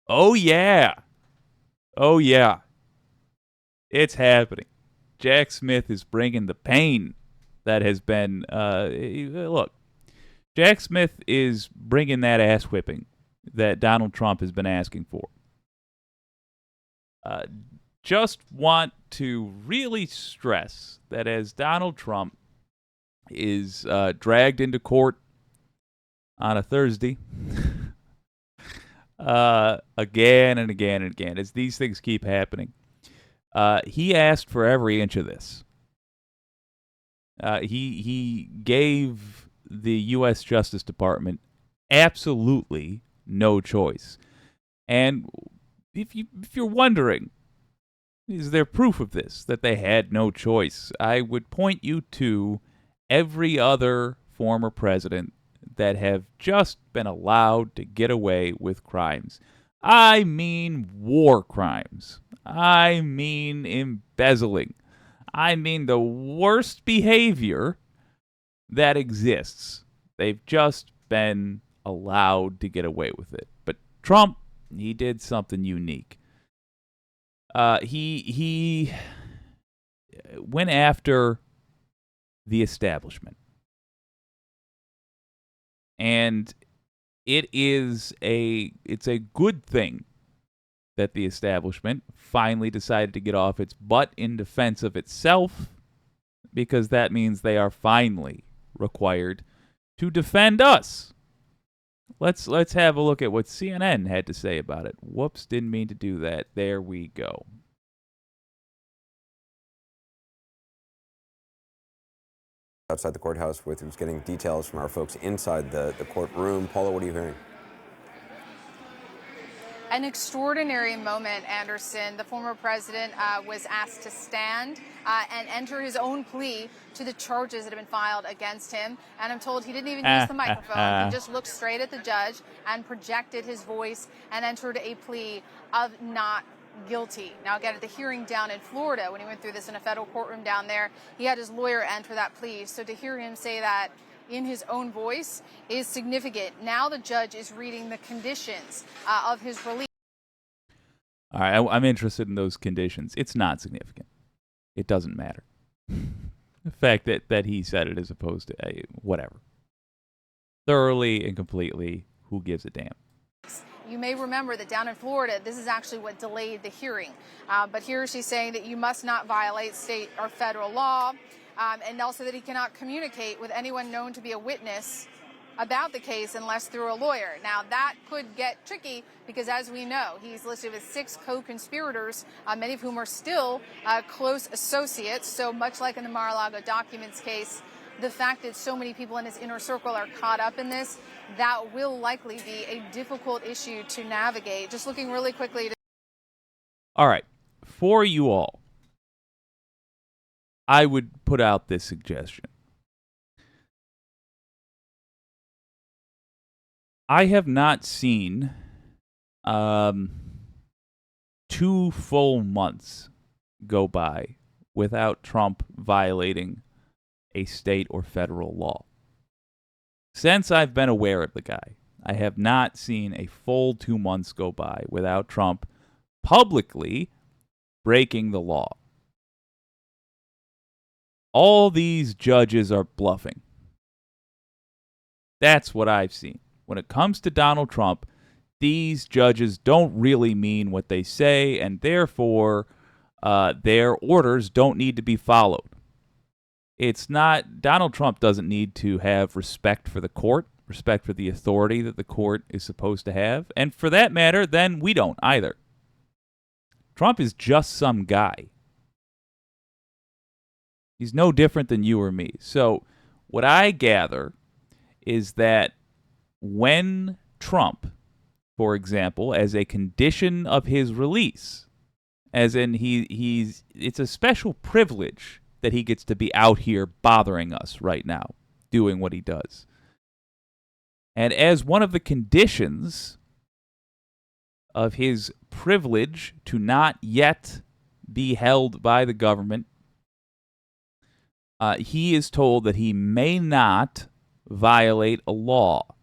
Oh, yeah. Oh, yeah. It's happening. Jack Smith is bringing the pain that has been. Look, Jack Smith is bringing that ass whipping that Donald Trump has been asking for. Uh, just want to really stress that as Donald Trump is dragged into court on a Thursday, again and again and again, as these things keep happening, he asked for every inch of this. He gave the U.S. Justice Department absolutely no choice. And if you're wondering, is there proof of this, that they had no choice? I would point you to every other former president that have just been allowed to get away with crimes. I mean war crimes. I mean embezzling. I mean the worst behavior that exists. They've just been allowed to get away with it. But Trump, he did something unique. He went after the establishment, and it's a good thing that the establishment finally decided to get off its butt in defense of itself, because that means they are finally required to defend us. Let's have a look at what CNN had to say about it. Whoops, didn't mean to do that. There we go. Outside the courthouse with who's getting details from our folks inside the courtroom. Paula, what are you hearing? An extraordinary moment, Anderson. The former president was asked to stand and enter his own plea to the charges that have been filed against him. And I'm told he didn't even use the microphone. He just looked straight at the judge and projected his voice and entered a plea of not guilty. Now, again, at the hearing down in Florida, when he went through this in a federal courtroom down there, he had his lawyer enter that plea. So to hear him say that in his own voice is significant. Now the judge is reading the conditions of his release. All right, I'm interested in those conditions. It's not significant. It doesn't matter. The fact that he said it as opposed to whatever. Thoroughly and completely, who gives a damn? You may remember that down in Florida, this is actually what delayed the hearing. But here she's saying that you must not violate state or federal law, and also that he cannot communicate with anyone known to be a witness about the case unless through a lawyer. Now, that could get tricky because, as we know, he's listed with 6 co-conspirators, many of whom are still close associates. So much like in the Mar-a-Lago documents case, the fact that so many people in his inner circle are caught up in this, that will likely be a difficult issue to navigate. Just looking really quickly. All right, for you all, I would put out this suggestion. I have not seen 2 full months go by without Trump violating a state or federal law. Since I've been aware of the guy, I have not seen a full 2 months go by without Trump publicly breaking the law. All these judges are bluffing. That's what I've seen. When it comes to Donald Trump, these judges don't really mean what they say, and therefore their orders don't need to be followed. It's not, Donald Trump doesn't need to have respect for the court, respect for the authority that the court is supposed to have, and for that matter, then we don't either. Trump is just some guy. He's no different than you or me. So what I gather is that when Trump, for example, as a condition of his release, as in it's a special privilege that he gets to be out here bothering us right now, doing what he does. And as one of the conditions of his privilege to not yet be held by the government, he is told that he may not violate a law.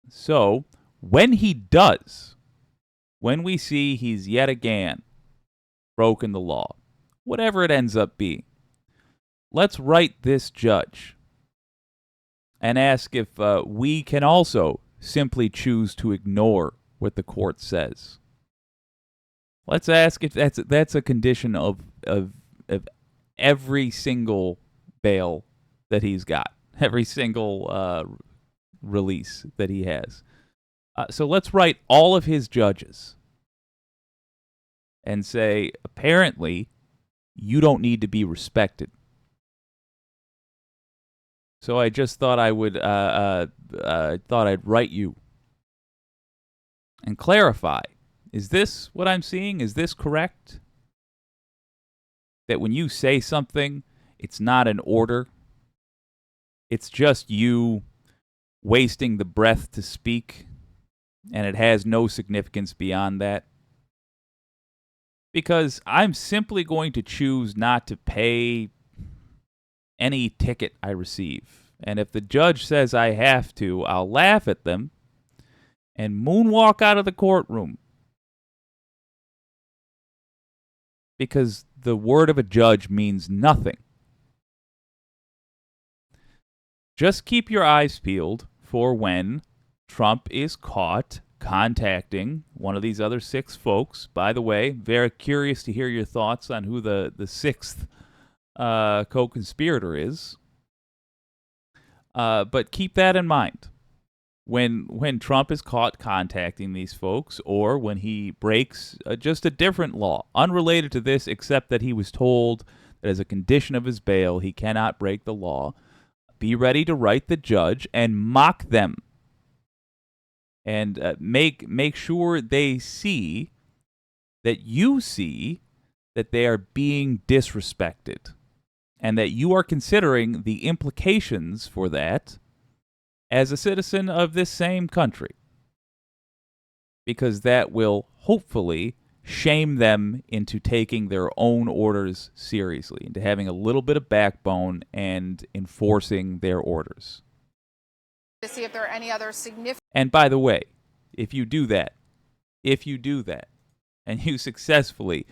So, when he does, when we see he's yet again broken the law, whatever it ends up being, let's write this judge and ask if we can also simply choose to ignore what the court says. Let's ask if that's a condition of every single bail that he's got, every single release that he has. So let's write all of his judges and say, apparently, you don't need to be respected. So I just thought I would, thought I'd write you and clarify. Is this what I'm seeing? Is this correct? That when you say something, it's not an order. It's just you wasting the breath to speak, and it has no significance beyond that. Because I'm simply going to choose not to pay any ticket I receive. And if the judge says I have to, I'll laugh at them and moonwalk out of the courtroom. Because the word of a judge means nothing. Just keep your eyes peeled for when Trump is caught contacting one of these other 6 folks. By the way, very curious to hear your thoughts on who the 6th co-conspirator is. But keep that in mind. When Trump is caught contacting these folks, or when he breaks just a different law, unrelated to this, except that he was told that as a condition of his bail, he cannot break the law, be ready to write the judge and mock them. And make sure they see that you see that they are being disrespected, and that you are considering the implications for that as a citizen of this same country, because that will hopefully shame them into taking their own orders seriously, into having a little bit of backbone and enforcing their orders. To see if there are any other significant... And by the way, if you do that, and you successfully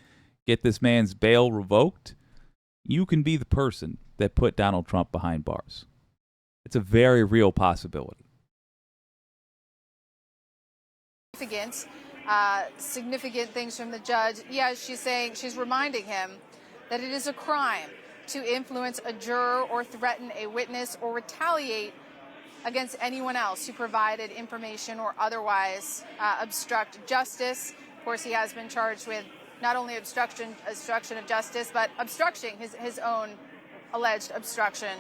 get this man's bail revoked, you can be the person that put Donald Trump behind bars. It's a very real possibility. Significant things from the judge. Yeah, she's reminding him that it is a crime to influence a juror or threaten a witness or retaliate against anyone else who provided information or otherwise obstruct justice. Of course, he has been charged with not only obstruction of justice, but obstructing his own alleged obstruction.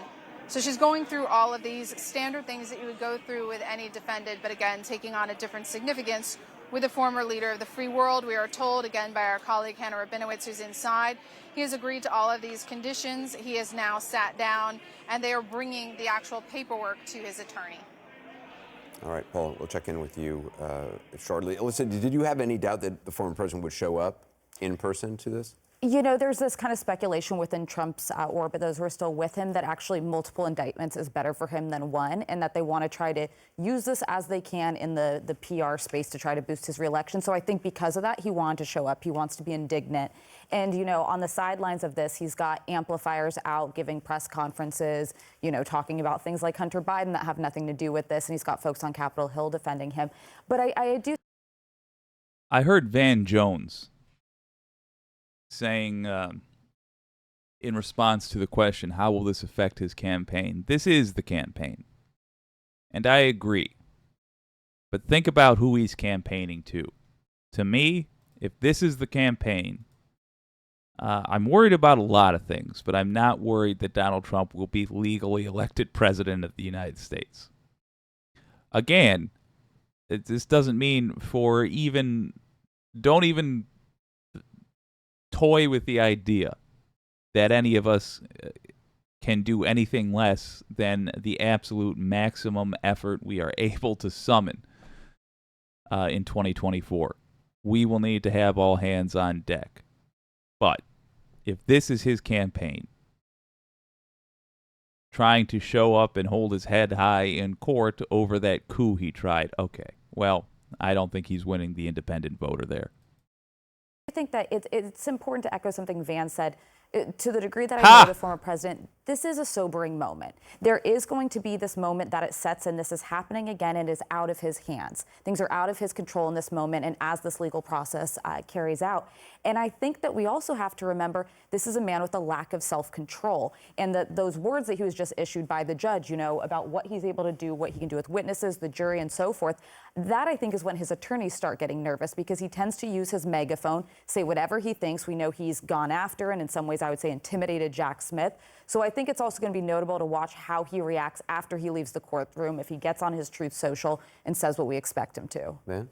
So she's going through all of these standard things that you would go through with any defendant, but again, taking on a different significance with a former leader of the free world. We are told, again, by our colleague Hannah Rabinowitz, who's inside, he has agreed to all of these conditions. He has now sat down, and they are bringing the actual paperwork to his attorney. All right, Paul, we'll check in with you shortly. Alyssa, did you have any doubt that the former president would show up in person to this? You know, there's this kind of speculation within Trump's orbit, those who are still with him, that actually multiple indictments is better for him than one, and that they want to try to use this as they can in the PR space to try to boost his reelection. So I think because of that, he wanted to show up. He wants to be indignant. And, you know, on the sidelines of this, he's got amplifiers out giving press conferences, you know, talking about things like Hunter Biden that have nothing to do with this. And he's got folks on Capitol Hill defending him. But I do. I heard Van Jones saying in response to the question, how will this affect his campaign? This is the campaign. And I agree. But think about who he's campaigning to. To me, if this is the campaign, I'm worried about a lot of things, but I'm not worried that Donald Trump will be legally elected president of the United States. Again, this doesn't mean don't even toy with the idea that any of us can do anything less than the absolute maximum effort we are able to summon in 2024. We will need to have all hands on deck. But if this is his campaign, trying to show up and hold his head high in court over that coup he tried, okay, well, I don't think he's winning the independent voter there. I think that it's important to echo something Van said. To the degree that I Ha! know the former president, this is a sobering moment. There is going to be this moment that it sets in. This is happening again and is out of his hands. Things are out of his control in this moment and as this legal process carries out. And I think that we also have to remember this is a man with a lack of self-control. And those words that he was just issued by the judge, you know, about what he's able to do, what he can do with witnesses, the jury, and so forth, that I think is when his attorneys start getting nervous because he tends to use his megaphone, say whatever he thinks. We know he's gone after and in some ways I would say intimidated Jack Smith. So I think it's also going to be notable to watch how he reacts after he leaves the courtroom, if he gets on his Truth Social and says what we expect him to. Man?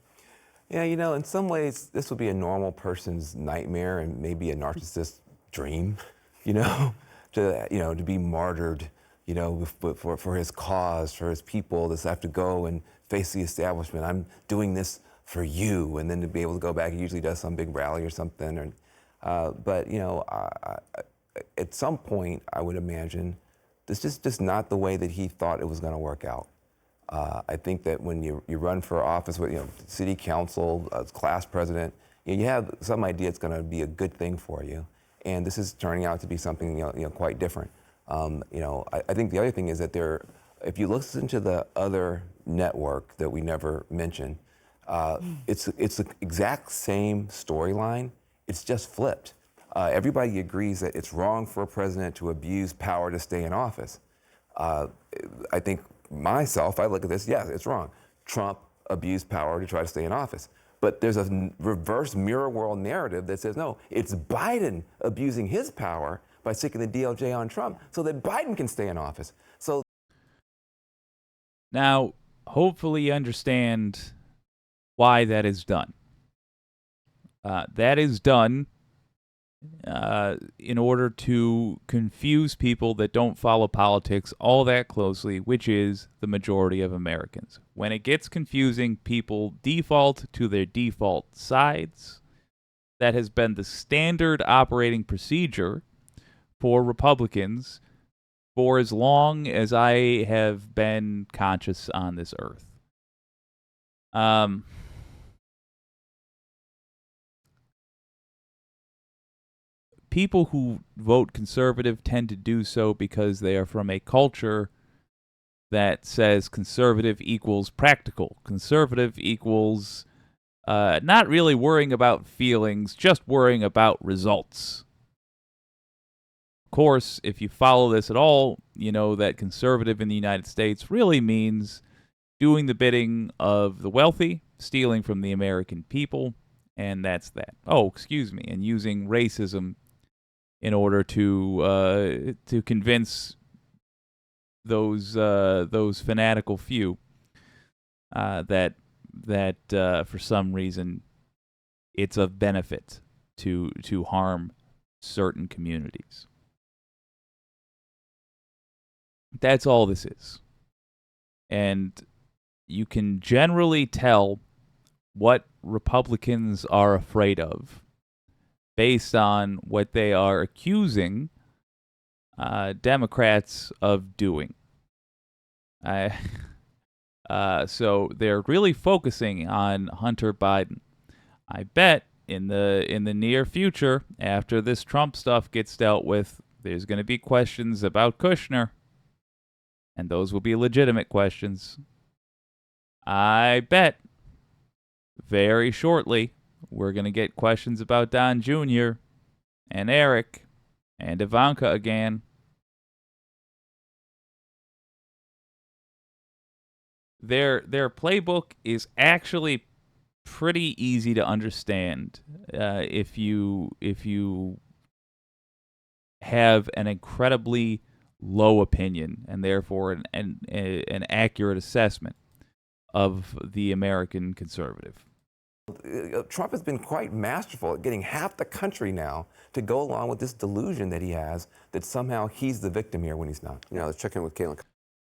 Yeah, you know, in some ways, this would be a normal person's nightmare and maybe a narcissist's dream, you know, to be martyred, you know, for his cause, for his people, to have to go and face the establishment. I'm doing this for you, and then to be able to go back, he usually does some big rally or something. But, you know, at some point, I would imagine, this is just not the way that he thought it was going to work out. I think that when you run for office with, you know, city council, class president, you have some idea it's going to be a good thing for you. And this is turning out to be something, you know, quite different. You know, I think the other thing is that if you listen to the other network that we never mentioned, it's the exact same storyline. It's just flipped. Everybody agrees that it's wrong for a president to abuse power to stay in office. I think myself, I look at this, yes, it's wrong. Trump abused power to try to stay in office. But there's a reverse mirror world narrative that says, no, it's Biden abusing his power by sticking the DOJ on Trump so that Biden can stay in office. So Now, hopefully you understand why that is done. That is done in order to confuse people that don't follow politics all that closely, which is the majority of Americans. When it gets confusing, people default to their default sides. That has been the standard operating procedure for Republicans for as long as I have been conscious on this earth. People who vote conservative tend to do so because they are from a culture that says conservative equals practical. Conservative equals not really worrying about feelings, just worrying about results. Of course, if you follow this at all, you know that conservative in the United States really means doing the bidding of the wealthy, stealing from the American people, and that's that. Oh, excuse me, and using racism in order to convince those fanatical few that for some reason it's of benefit to harm certain communities. That's all this is. And you can generally tell what Republicans are afraid of based on what they are accusing Democrats of doing. So they're really focusing on Hunter Biden. I bet in the near future, after this Trump stuff gets dealt with, there's going to be questions about Kushner. And those will be legitimate questions. I bet very shortly we're going to get questions about Don Jr. and Eric and Ivanka again. Their playbook is actually pretty easy to understand if you have an incredibly low opinion and therefore an accurate assessment of the American conservative. Trump has been quite masterful at getting half the country now to go along with this delusion that he has that somehow he's the victim here when he's not. You know, let's check in with Caitlin.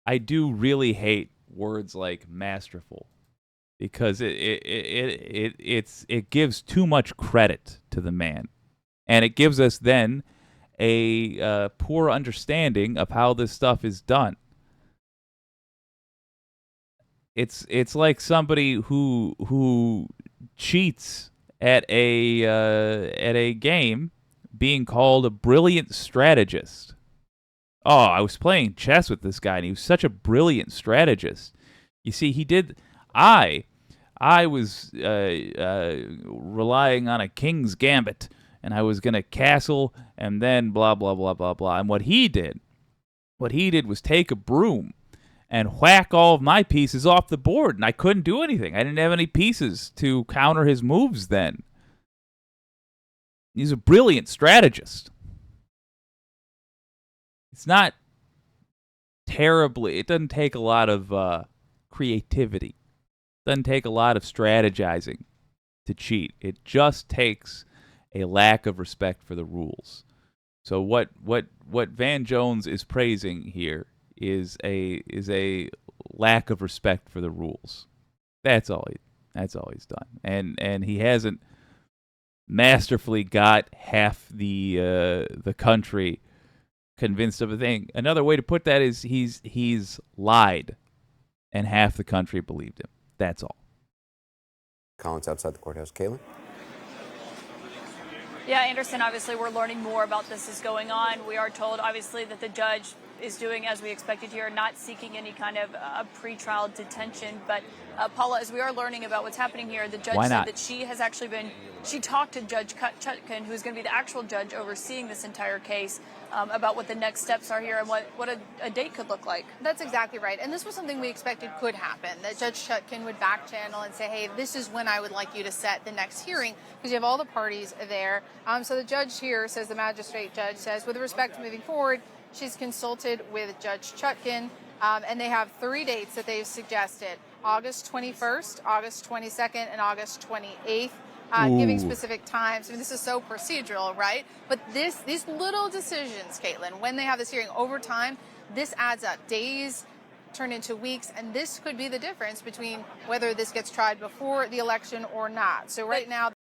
I do really hate words like masterful because it gives too much credit to the man, and it gives us then a poor understanding of how this stuff is done. It's like somebody who cheats at a game being called a brilliant strategist. Oh, I was playing chess with this guy, and he was such a brilliant strategist. You see, he did. I was relying on a king's gambit, and I was gonna castle, and then blah blah blah blah blah. And what he did was take a broom and whack all of my pieces off the board, and I couldn't do anything. I didn't have any pieces to counter his moves then. He's a brilliant strategist. It's not terribly, it doesn't take a lot of creativity. It doesn't take a lot of strategizing to cheat. It just takes a lack of respect for the rules. So what Van Jones is praising here is a lack of respect for the rules. That's all he's done. And he hasn't masterfully got half the country convinced of a thing. Another way to put that is he's lied, and half the country believed him. That's all. Collins outside the courthouse. Caitlin? Yeah, Anderson, obviously we're learning more about this is going on. We are told, obviously, that the judge is doing as we expected here, not seeking any kind of pretrial detention. But Paula, as we are learning about what's happening here, the judge said that she has actually she talked to Judge Chutkan, who's going to be the actual judge overseeing this entire case, about what the next steps are here and what a date could look like. That's exactly right. And this was something we expected could happen, that Judge Chutkan would back channel and say, hey, this is when I would like you to set the next hearing, because you have all the parties there. So the judge here says, the magistrate judge says, with respect to moving forward, she's consulted with Judge Chutkan, and they have 3 dates that they've suggested: August 21st, August 22nd, and August 28th. Giving specific times. I mean, this is so procedural, right? But these little decisions, Caitlin, when they have this hearing over time, this adds up. Days turn into weeks, and this could be the difference between whether this gets tried before the election or not. So right now,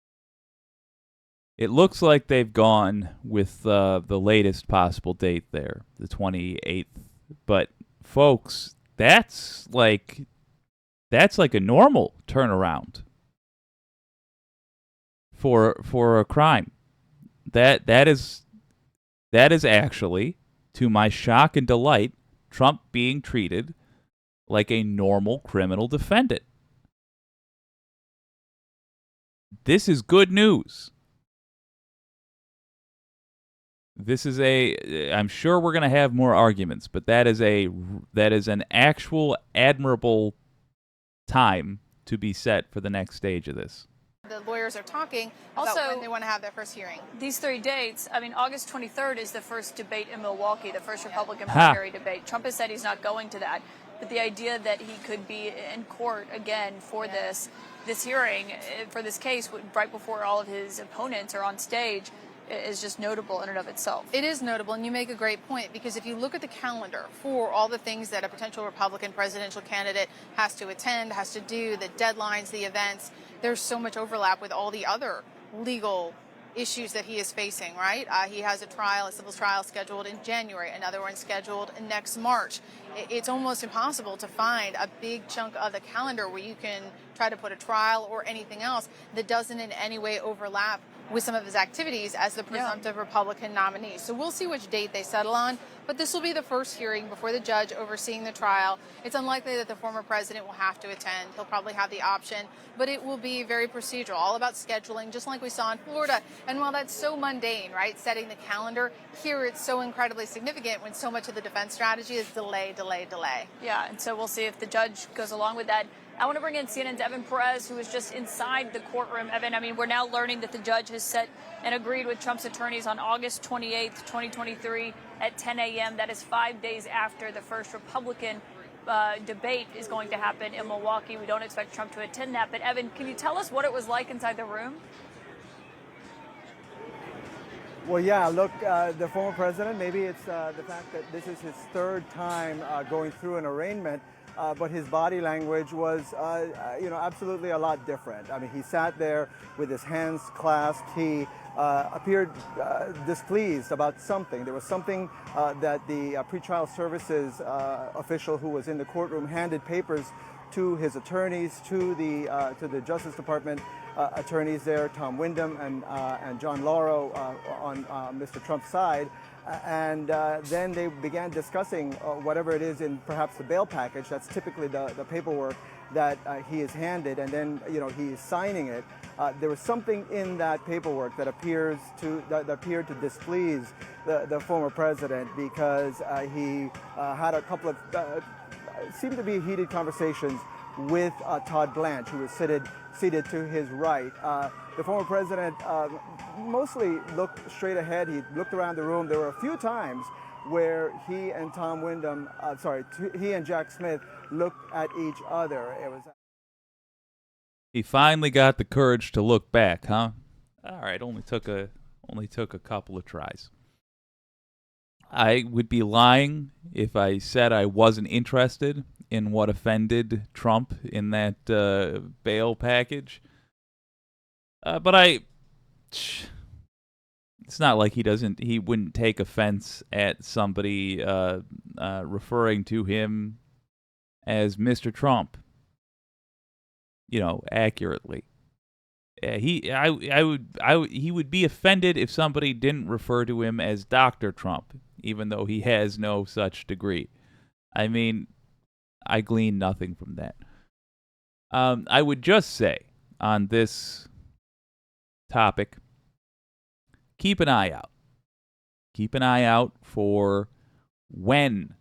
it looks like they've gone with the latest possible date there, the 28th. But folks, that's like a normal turnaround for a crime. That is actually, to my shock and delight, Trump being treated like a normal criminal defendant. This is good news. This is I'm sure we're going to have more arguments, but that is an actual admirable time to be set for the next stage of this. the lawyers are talking about when they want to have their first hearing. These 3 dates, I mean, August 23rd is the first debate in Milwaukee, the first Republican primary debate. Trump has said he's not going to that. But the idea that he could be in court again for this hearing, for this case, right before all of his opponents are on stage, is just notable in and of itself. It is notable, and you make a great point, because if you look at the calendar for all the things that a potential Republican presidential candidate has to attend, has to do, the deadlines, the events, there's so much overlap with all the other legal issues that he is facing, right? He has a civil trial scheduled in January, another one scheduled next March. It's almost impossible to find a big chunk of the calendar where you can try to put a trial or anything else that doesn't in any way overlap with some of his activities as the presumptive Republican nominee. So we'll see which date they settle on, but this will be the first hearing before the judge overseeing the trial. It's unlikely that the former president will have to attend. He'll probably have the option, but it will be very procedural, all about scheduling, just like we saw in Florida. And while that's so mundane, right, setting the calendar, here it's so incredibly significant when so much of the defense strategy is delay, delay, delay. Yeah, and so we'll see if the judge goes along with that. I want to bring in CNN's Evan Perez, who is just inside the courtroom. Evan, I mean, we're now learning that the judge has set and agreed with Trump's attorneys on August 28th, 2023 at 10 a.m. That is 5 days after the first Republican debate is going to happen in Milwaukee. We don't expect Trump to attend that. But, Evan, can you tell us what it was like inside the room? Well, yeah, look, the former president, maybe it's the fact that this is his third time going through an arraignment. But his body language was, absolutely a lot different. I mean, he sat there with his hands clasped. He appeared displeased about something. There was something that the pretrial services official who was in the courtroom handed papers to his attorneys, to the Justice Department attorneys there, Tom Windham and John Lauro on Mr. Trump's side. And then they began discussing whatever it is in perhaps the bail package. That's typically the paperwork that he is handed, and then he is signing it. There was something in that paperwork that appeared to displease the former president, because he had a couple of seemed to be heated conversations with Todd Blanche, who was seated to his right. The former president mostly looked straight ahead. He looked around the room. There were a few times where he and Tom Windham, he and Jack Smith looked at each other. It was. He finally got the courage to look back, huh? All right, only took a couple of tries. I would be lying if I said I wasn't interested in what offended Trump in that bail package. But it's not like he wouldn't take offense at somebody referring to him as Mr. Trump, accurately. He would be offended if somebody didn't refer to him as Dr. Trump, even though he has no such degree. I mean, I glean nothing from that. I would just say on this topic, keep an eye out. Keep an eye out for when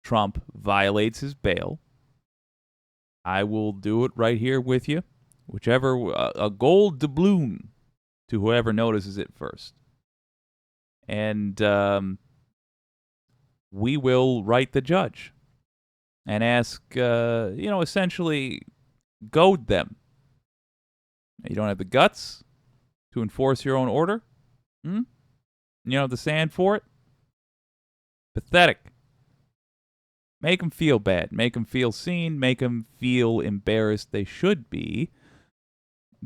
Trump violates his bail. I will do it right here with you. Whichever, a gold doubloon to whoever notices it first. And we will write the judge and ask, essentially goad them. You don't have the guts to enforce your own order? You don't have the sand for it? Pathetic. Make them feel bad. Make them feel seen. Make them feel embarrassed. They should be,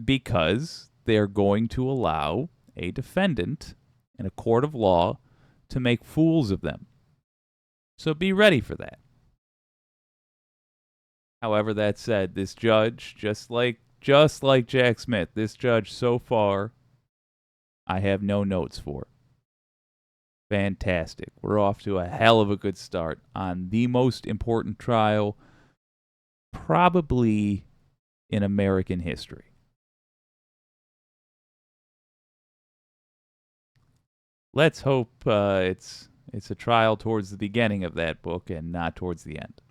because they're going to allow a defendant in a court of law to make fools of them. So be ready for that. However, that said, this judge, just like Jack Smith, this judge so far, I have no notes for. Fantastic. We're off to a hell of a good start on the most important trial probably in American history. Let's hope it's a trial towards the beginning of that book and not towards the end.